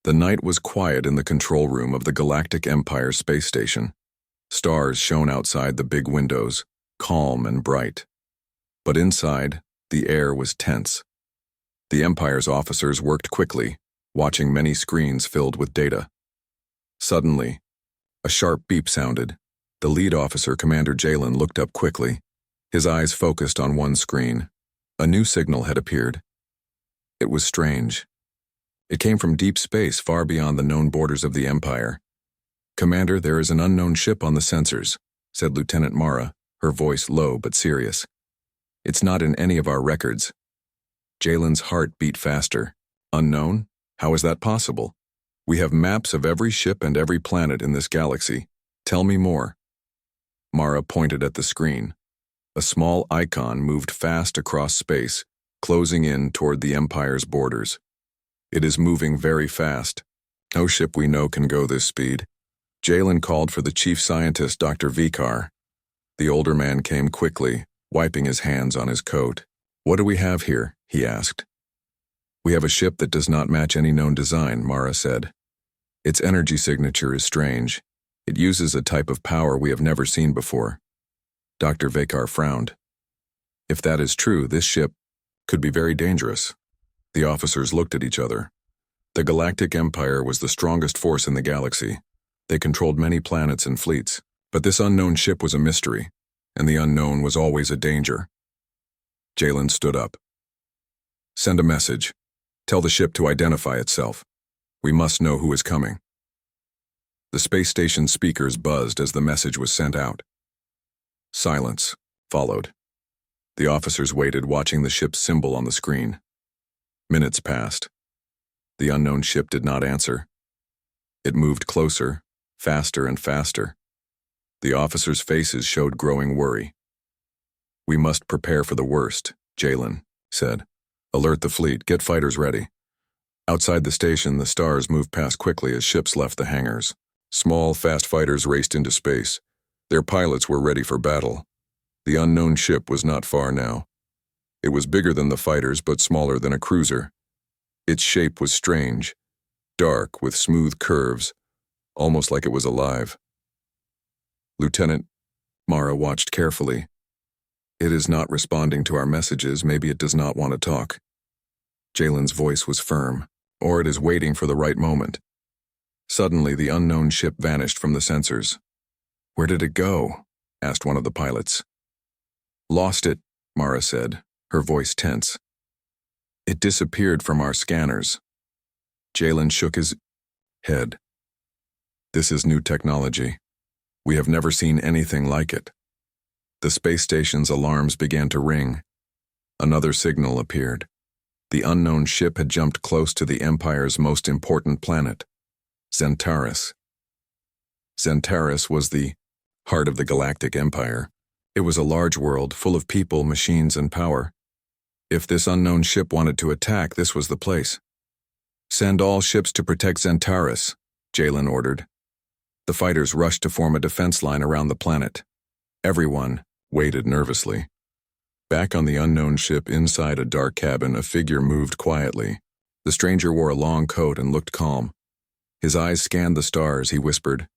The night was quiet in the control room of the Galactic Empire space station. Stars shone outside the big windows, calm and bright. But inside, the air was tense. The Empire's officers worked quickly, watching many screens filled with data. Suddenly, a sharp beep sounded. The lead officer, Commander Jalen, looked up quickly, his eyes focused on one screen. A new signal had appeared. It was strange. It came from deep space far beyond the known borders of the Empire. "Commander, there is an unknown ship on the sensors," said Lieutenant Mara, her voice low but serious. "It's not in any of our records." Jalen's heart beat faster. "Unknown? How is that possible? We have maps of every ship and every planet in this galaxy. Tell me more." Mara pointed at the screen. A small icon moved fast across space, closing in toward the Empire's borders. "It is moving very fast. No ship we know can go this speed." Jalen called for the chief scientist, Dr. Vikar. The older man came quickly, wiping his hands on his coat. "What do we have here?" he asked. "We have a ship that does not match any known design," Mara said. "Its energy signature is strange. It uses a type of power we have never seen before." Dr. Vikar frowned. "If that is true, this ship could be very dangerous." The officers looked at each other. The Galactic Empire was the strongest force in the galaxy. They controlled many planets and fleets, but this unknown ship was a mystery, and the unknown was always a danger. Jalen stood up. "Send a message. Tell the ship to identify itself. We must know who is coming." The space station speakers buzzed as the message was sent out. Silence followed. The officers waited, watching the ship's symbol on the screen. Minutes passed. The unknown ship did not answer. It moved closer, faster and faster. The officers' faces showed growing worry. "We must prepare for the worst," Jalen said. "Alert the fleet, get fighters ready." Outside the station, the stars moved past quickly as ships left the hangars. Small, fast fighters raced into space. Their pilots were ready for battle. The unknown ship was not far now. It was bigger than the fighters, but smaller than a cruiser. Its shape was strange, dark with smooth curves, almost like it was alive. Lieutenant Mara watched carefully. "It is not responding to our messages. Maybe it does not want to talk." Jalen's voice was firm. "Or it is waiting for the right moment." Suddenly, the unknown ship vanished from the sensors. "Where did it go?" asked one of the pilots. "Lost it," Mara said, her voice tense. "It disappeared from our scanners." Jalen shook his head. "This is new technology. We have never seen anything like it." The space station's alarms began to ring. Another signal appeared. The unknown ship had jumped close to the Empire's most important planet, Zentaris. Zentaris was the heart of the Galactic Empire. It was a large world full of people, machines, and power. If this unknown ship wanted to attack, this was the place. "Send all ships to protect Zentaris," Jalen ordered. The fighters rushed to form a defense line around the planet. Everyone waited nervously. Back on the unknown ship, inside a dark cabin, a figure moved quietly. The stranger wore a long coat and looked calm. His eyes scanned the stars. He whispered,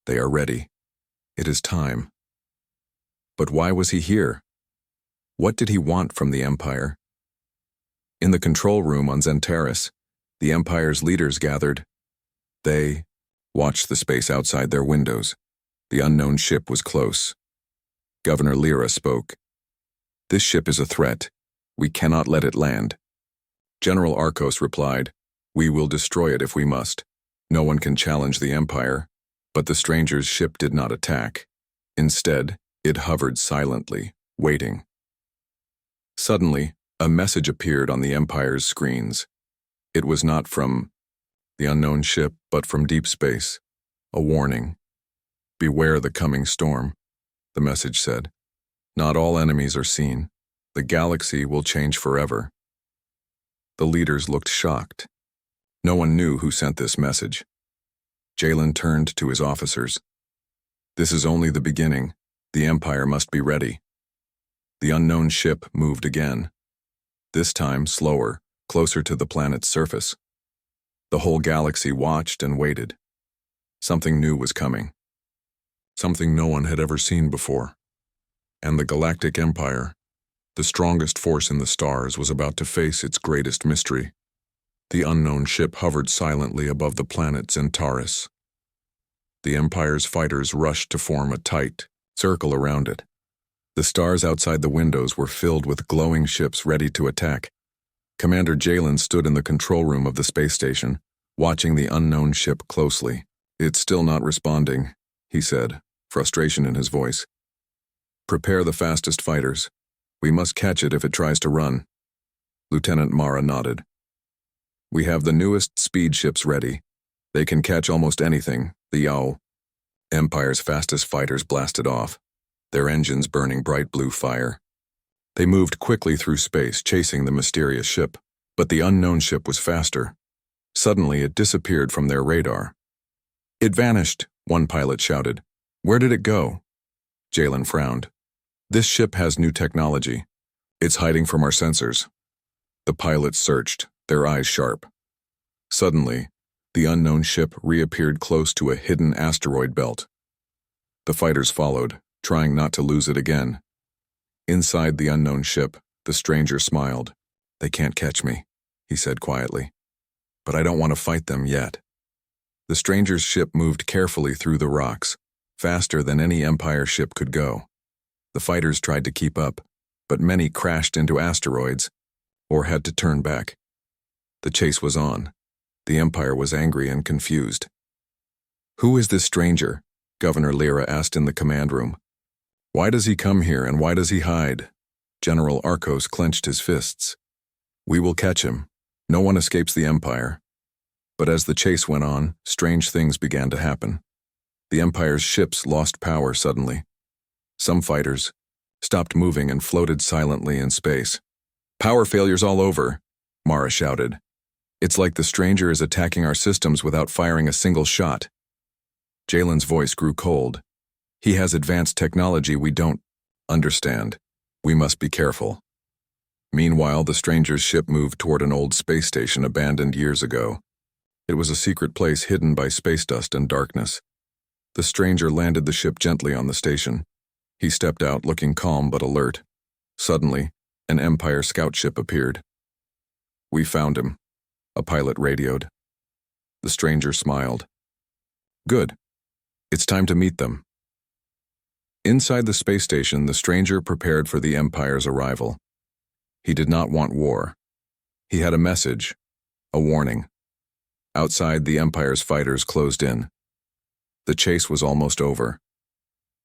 "They are ready. It is time." But why was he here? What did he want from the Empire? In the control room on Zentaris, the Empire's leaders gathered. They watched the space outside their windows. The unknown ship was close. Governor Lyra spoke. "This ship is a threat. We cannot let it land." General Arcos replied, "We will destroy it if we must. No one can challenge the Empire." But the stranger's ship did not attack. Instead, it hovered silently, waiting. Suddenly, a message appeared on the Empire's screens. It was not from the unknown ship, but from deep space. A warning. "Beware the coming storm," the message said. "Not all enemies are seen. The galaxy will change forever." The leaders looked shocked. No one knew who sent this message. Jalen turned to his officers. "This is only the beginning. The Empire must be ready." The unknown ship moved again. This time slower, closer to the planet's surface. The whole galaxy watched and waited. Something new was coming. Something no one had ever seen before. And the Galactic Empire, the strongest force in the stars, was about to face its greatest mystery. The unknown ship hovered silently above the planet Centaurus. The Empire's fighters rushed to form a tight circle around it. The stars outside the windows were filled with glowing ships ready to attack. Commander Jalen stood in the control room of the space station, watching the unknown ship closely. "It's still not responding," he said, frustration in his voice. "Prepare the fastest fighters. We must catch it if it tries to run." Lieutenant Mara nodded. "We have the newest speed ships ready. They can catch almost anything." The Yao Empire's fastest fighters blasted off, their engines burning bright blue fire. They moved quickly through space, chasing the mysterious ship, but the unknown ship was faster. Suddenly, it disappeared from their radar. "It vanished," one pilot shouted. "Where did it go?" Jalen frowned. "This ship has new technology. It's hiding from our sensors." The pilots searched, their eyes sharp. Suddenly, the unknown ship reappeared close to a hidden asteroid belt. The fighters followed, trying not to lose it again. Inside the unknown ship, the stranger smiled. "They can't catch me," he said quietly. "But I don't want to fight them yet." The stranger's ship moved carefully through the rocks, faster than any Empire ship could go. The fighters tried to keep up, but many crashed into asteroids or had to turn back. The chase was on. The Empire was angry and confused. "Who is this stranger?" Governor Lyra asked in the command room. "Why does he come here and why does he hide?" General Arcos clenched his fists. "We will catch him. No one escapes the Empire." But as the chase went on, strange things began to happen. The Empire's ships lost power suddenly. Some fighters stopped moving and floated silently in space. "Power failures all over," Mara shouted. "It's like the stranger is attacking our systems without firing a single shot." Jalen's voice grew cold. "He has advanced technology we don't understand. We must be careful." Meanwhile, the stranger's ship moved toward an old space station abandoned years ago. It was a secret place hidden by space dust and darkness. The stranger landed the ship gently on the station. He stepped out, looking calm but alert. Suddenly, an Empire scout ship appeared. "We found him," a pilot radioed. The stranger smiled. "Good. It's time to meet them." Inside the space station, the stranger prepared for the Empire's arrival. He did not want war. He had a message, a warning. Outside, the Empire's fighters closed in. The chase was almost over.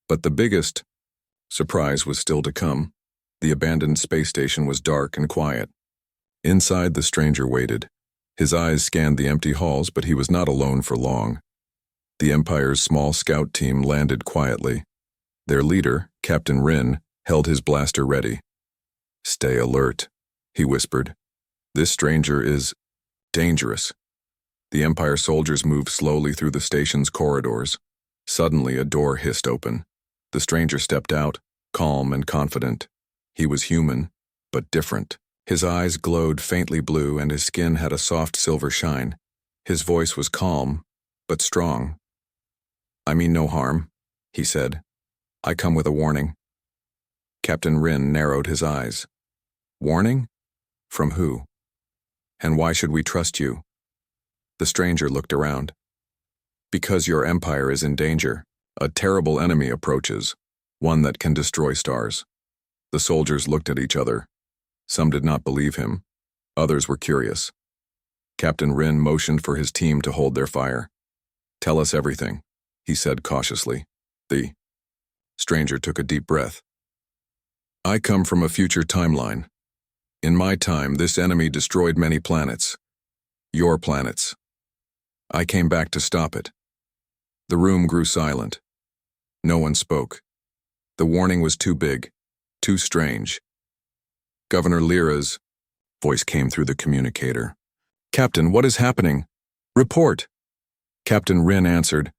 But the biggest surprise was still to come. The abandoned space station was dark and quiet. Inside, the stranger waited. His eyes scanned the empty halls, but he was not alone for long. The Empire's small scout team landed quietly. Their leader, Captain Rin, held his blaster ready. "Stay alert," he whispered. "This stranger is dangerous." The Empire soldiers moved slowly through the station's corridors. Suddenly, a door hissed open. The stranger stepped out, calm and confident. He was human, but different. His eyes glowed faintly blue and his skin had a soft silver shine. His voice was calm, but strong. "I mean no harm," he said. "I come with a warning." Captain Rin narrowed his eyes. "Warning? From who? And why should we trust you?" The stranger looked around. "Because your empire is in danger. A terrible enemy approaches, one that can destroy stars." The soldiers looked at each other. Some did not believe him. Others were curious. Captain Rin motioned for his team to hold their fire. "Tell us everything," he said cautiously. The stranger took a deep breath. "I come from a future timeline. In my time, this enemy destroyed many planets. Your planets. I came back to stop it." The room grew silent. No one spoke. The warning was too big, too strange. Governor Lyra's voice came through the communicator. "Captain, what is happening? Report." Captain Rin answered,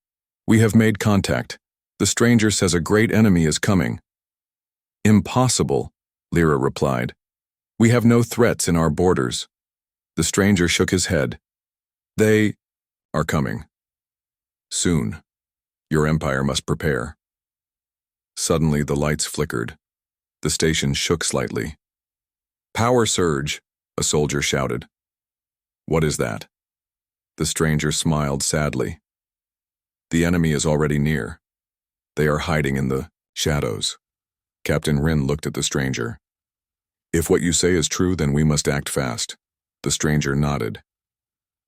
"We have made contact. The stranger says a great enemy is coming." "Impossible," Lyra replied. "We have no threats in our borders." The stranger shook his head. They are coming. Soon. Your empire must prepare. Suddenly the lights flickered. The station shook slightly. Power surge, a soldier shouted. What is that? The stranger smiled sadly. The enemy is already near. They are hiding in the shadows. Captain Rin looked at the stranger. If what you say is true, then we must act fast. The stranger nodded.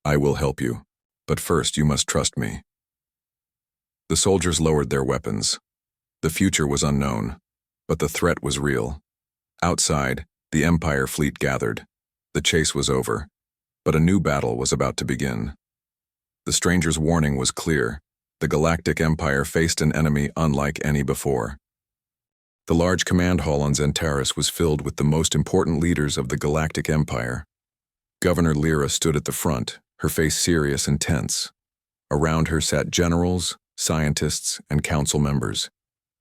I will help you, but first you must trust me. The soldiers lowered their weapons. The future was unknown, but the threat was real. Outside, the Empire fleet gathered. The chase was over, but a new battle was about to begin. The stranger's warning was clear. The Galactic Empire faced an enemy unlike any before. The large command hall on Zentaris was filled with the most important leaders of the Galactic Empire. Governor Lyra stood at the front, her face serious and tense. Around her sat generals, scientists, and council members.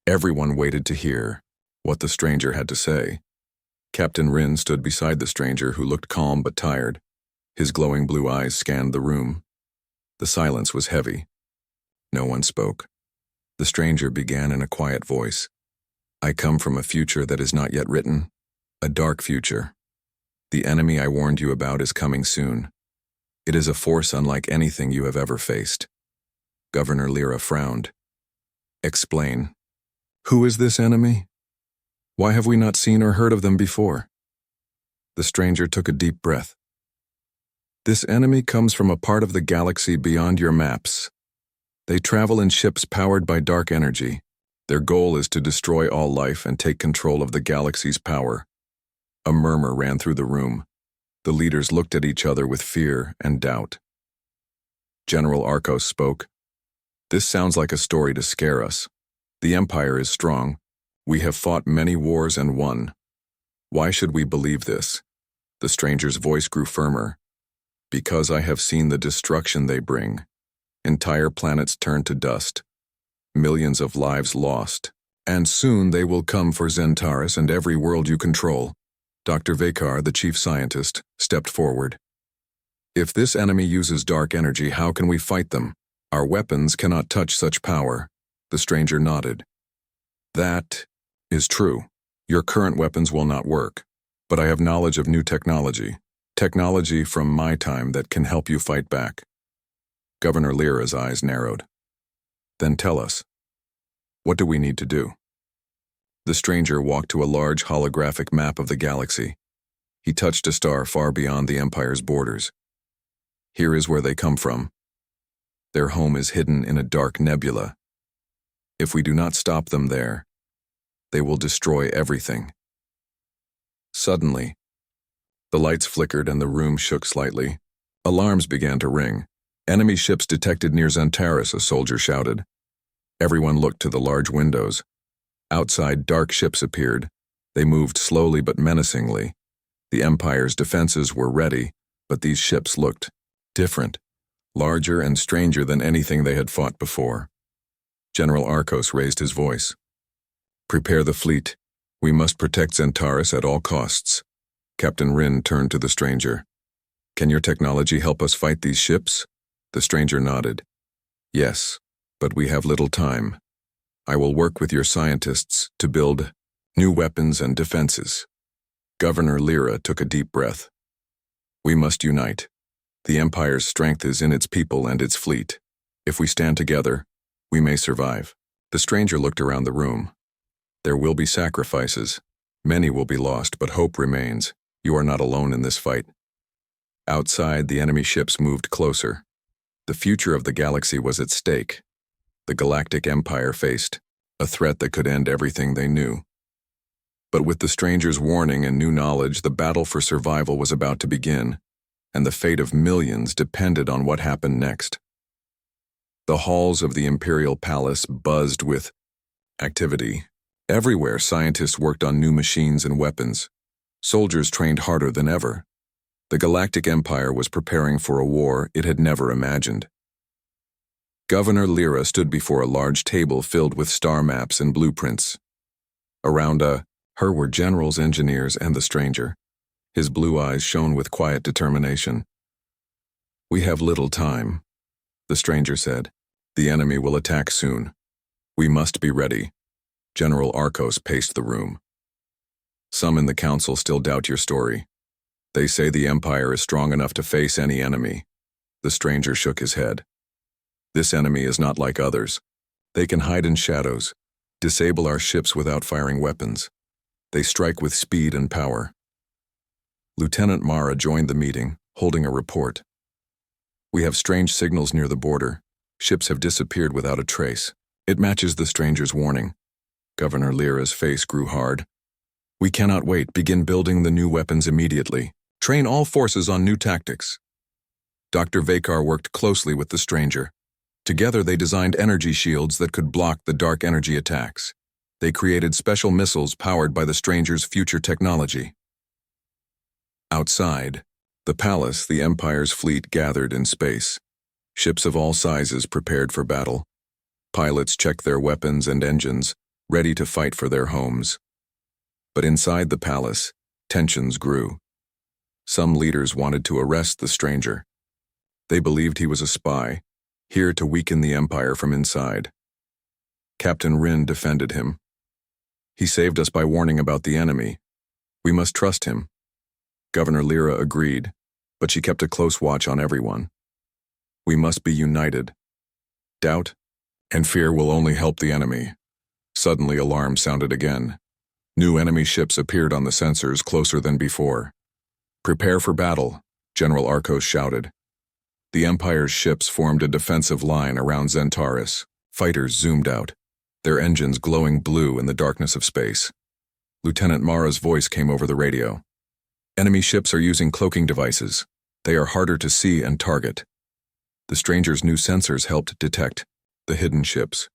Everyone waited to hear what the stranger had to say. Captain Rin stood beside the stranger, who looked calm but tired. His glowing blue eyes scanned the room. The silence was heavy. No one spoke. The stranger began in a quiet voice. I come from a future that is not yet written, a dark future. The enemy I warned you about is coming soon. It is a force unlike anything you have ever faced. Governor Lyra frowned. Explain. Who is this enemy? Why have we not seen or heard of them before? The stranger took a deep breath. This enemy comes from a part of the galaxy beyond your maps. They travel in ships powered by dark energy. Their goal is to destroy all life and take control of the galaxy's power. A murmur ran through the room. The leaders looked at each other with fear and doubt. General Arcos spoke. This sounds like a story to scare us. The Empire is strong. We have fought many wars and won. Why should we believe this? The stranger's voice grew firmer. Because I have seen the destruction they bring. Entire planets turned to dust. Millions of lives lost. And soon they will come for Zentaris and every world you control. Dr. Vakar, the chief scientist, stepped forward. If this enemy uses dark energy, how can we fight them? Our weapons cannot touch such power. The stranger nodded. That is true. Your current weapons will not work. But I have knowledge of new technology. Technology from my time that can help you fight back. Governor Lyra's eyes narrowed. Then tell us. What do we need to do? The stranger walked to a large holographic map of the galaxy. He touched a star far beyond the Empire's borders. Here is where they come from. Their home is hidden in a dark nebula. If we do not stop them there, they will destroy everything. Suddenly, the lights flickered and the room shook slightly. Alarms began to ring. Enemy ships detected near Zentaris, a soldier shouted. Everyone looked to the large windows. Outside, dark ships appeared. They moved slowly but menacingly. The Empire's defenses were ready, but these ships looked different, larger and stranger than anything they had fought before. General Arcos raised his voice. Prepare the fleet. We must protect Zentaris at all costs. Captain Rin turned to the stranger. Can your technology help us fight these ships? The stranger nodded. Yes, but we have little time. I will work with your scientists to build new weapons and defenses. Governor Lyra took a deep breath. We must unite. The Empire's strength is in its people and its fleet. If we stand together, we may survive. The stranger looked around the room. There will be sacrifices. Many will be lost, but hope remains. You are not alone in this fight. Outside, the enemy ships moved closer. The future of the galaxy was at stake. The Galactic Empire faced a threat that could end everything they knew. But with the stranger's warning and new knowledge, the battle for survival was about to begin, and the fate of millions depended on what happened next. The halls of the Imperial Palace buzzed with activity. Everywhere, scientists worked on new machines and weapons. Soldiers trained harder than ever. The Galactic Empire was preparing for a war it had never imagined. Governor Lyra stood before a large table filled with star maps and blueprints. Around her were generals, engineers, and the stranger. His blue eyes shone with quiet determination. We have little time, the stranger said. The enemy will attack soon. We must be ready. General Arcos paced the room. Some in the council still doubt your story. They say the Empire is strong enough to face any enemy. The stranger shook his head. This enemy is not like others. They can hide in shadows, disable our ships without firing weapons. They strike with speed and power. Lieutenant Mara joined the meeting, holding a report. We have strange signals near the border. Ships have disappeared without a trace. It matches the stranger's warning. Governor Lyra's face grew hard. We cannot wait. Begin building the new weapons immediately. Train all forces on new tactics. Dr. Vakar worked closely with the stranger. Together they designed energy shields that could block the dark energy attacks. They created special missiles powered by the stranger's future technology. Outside the palace, the Empire's fleet gathered in space. Ships of all sizes prepared for battle. Pilots checked their weapons and engines, ready to fight for their homes. But inside the palace, tensions grew. Some leaders wanted to arrest the stranger. They believed he was a spy, here to weaken the Empire from inside. Captain Rin defended him. He saved us by warning about the enemy. We must trust him. Governor Lyra agreed, but she kept a close watch on everyone. We must be united. Doubt and fear will only help the enemy. Suddenly, alarms sounded again. New enemy ships appeared on the sensors closer than before. Prepare for battle, General Arcos shouted. The Empire's ships formed a defensive line around Zentaris. Fighters zoomed out, their engines glowing blue in the darkness of space. Lieutenant Mara's voice came over the radio. Enemy ships are using cloaking devices. They are harder to see and target. The stranger's new sensors helped detect the hidden ships.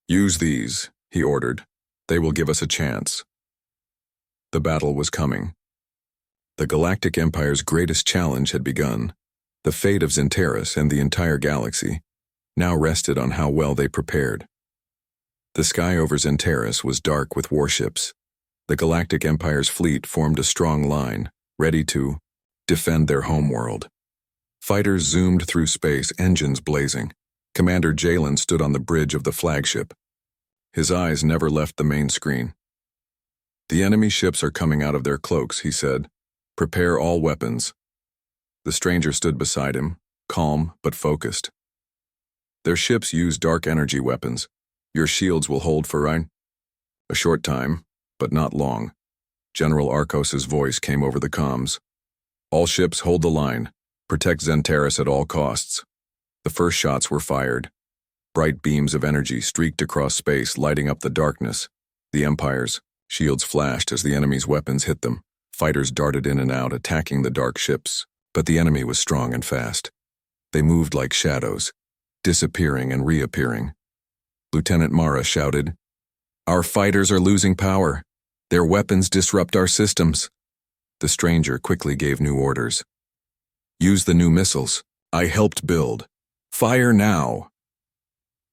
Use these, he ordered. They will give us a chance. The battle was coming. The Galactic Empire's greatest challenge had begun. The fate of Zentaris and the entire galaxy now rested on how well they prepared. The sky over Zentaris was dark with warships. The Galactic Empire's fleet formed a strong line, ready to defend their homeworld. Fighters zoomed through space, engines blazing. Commander Jalen stood on the bridge of the flagship. His eyes never left the main screen. The enemy ships are coming out of their cloaks, he said. Prepare all weapons. The stranger stood beside him, calm but focused. Their ships use dark energy weapons. Your shields will hold for a short time, but not long. General Arcos's voice came over the comms. All ships hold the line. Protect Zentaris at all costs. The first shots were fired. Bright beams of energy streaked across space, lighting up the darkness. The Empire's shields flashed as the enemy's weapons hit them. Fighters darted in and out, attacking the dark ships. But the enemy was strong and fast. They moved like shadows, disappearing and reappearing. Lieutenant Mara shouted, Our fighters are losing power. Their weapons disrupt our systems. The stranger quickly gave new orders. Use the new missiles I helped build. Fire now.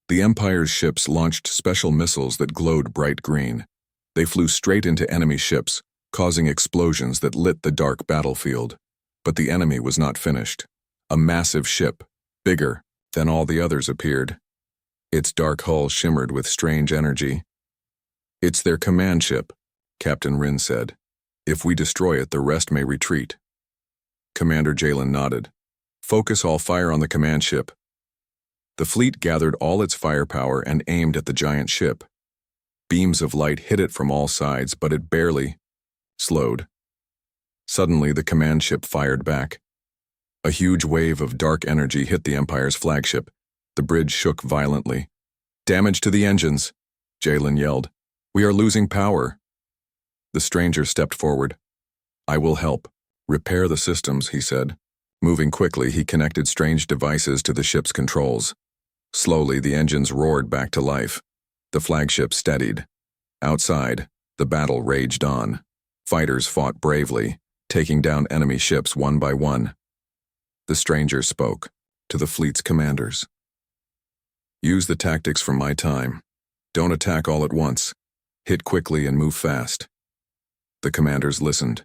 The Empire's ships launched special missiles that glowed bright green. They flew straight into enemy ships, causing explosions that lit the dark battlefield. But the enemy was not finished. A massive ship, bigger than all the others, appeared. Its dark hull shimmered with strange energy. It's their command ship, Captain Rin said. If we destroy it, the rest may retreat. Commander Jalen nodded. Focus all fire on the command ship. The fleet gathered all its firepower and aimed at the giant ship. Beams of light hit it from all sides, but it barely slowed. Suddenly, the command ship fired back. A huge wave of dark energy hit the Empire's flagship. The bridge shook violently. Damage to the engines, Jalen yelled. We are losing power. The stranger stepped forward. I will help. Repair the systems, he said. Moving quickly, he connected strange devices to the ship's controls. Slowly, the engines roared back to life. The flagship steadied. Outside, the battle raged on. Fighters fought bravely, taking down enemy ships one by one. The stranger spoke to the fleet's commanders. Use the tactics from my time. Don't attack all at once. Hit quickly and move fast. The commanders listened.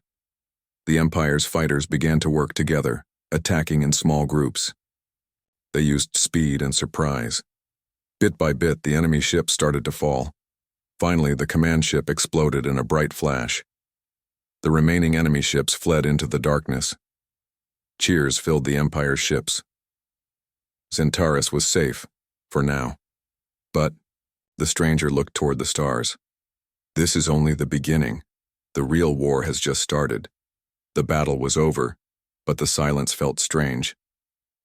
The Empire's fighters began to work together, attacking in small groups. They used speed and surprise. Bit by bit, the enemy ship started to fall. Finally, the command ship exploded in a bright flash. The remaining enemy ships fled into the darkness. Cheers filled the Empire's ships. Zentaris was safe, for now. But the stranger looked toward the stars. This is only the beginning. The real war has just started. The battle was over, but the silence felt strange.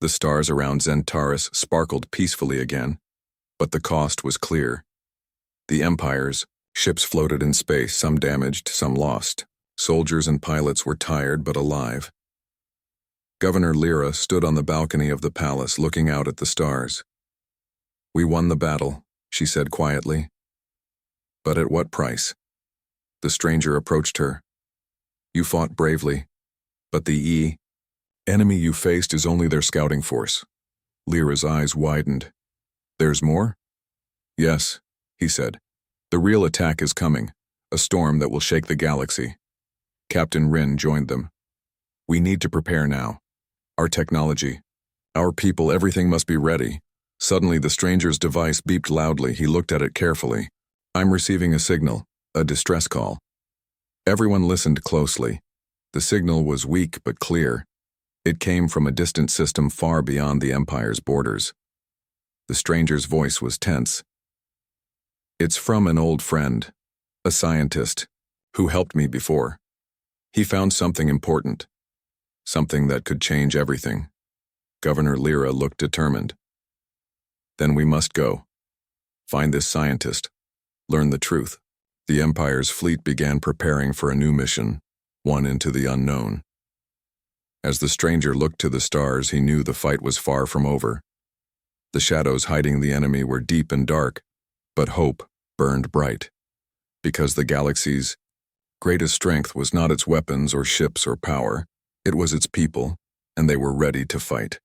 The stars around Zentaris sparkled peacefully again, but the cost was clear. The Empire's ships floated in space, some damaged, some lost. Soldiers and pilots were tired but alive. Governor Lyra stood on the balcony of the palace looking out at the stars. "We won the battle," she said quietly. "But at what price?" The stranger approached her. "You fought bravely, but the enemy you faced is only their scouting force." Lyra's eyes widened. "There's more?" "Yes," he said. "The real attack is coming, a storm that will shake the galaxy." Captain Rin joined them. "We need to prepare now. Our technology, our people, everything must be ready." Suddenly, the stranger's device beeped loudly. He looked at it carefully. "I'm receiving a signal, a distress call." Everyone listened closely. The signal was weak but clear. It came from a distant system far beyond the Empire's borders. The stranger's voice was tense. "It's from an old friend, a scientist, who helped me before. He found something important, something that could change everything." Governor Lyra looked determined. "Then we must go. Find this scientist. Learn the truth." The Empire's fleet began preparing for a new mission, one into the unknown. As the stranger looked to the stars, he knew the fight was far from over. The shadows hiding the enemy were deep and dark, but hope burned bright. Because the galaxy's greatest strength was not its weapons or ships or power, it was its people, and they were ready to fight.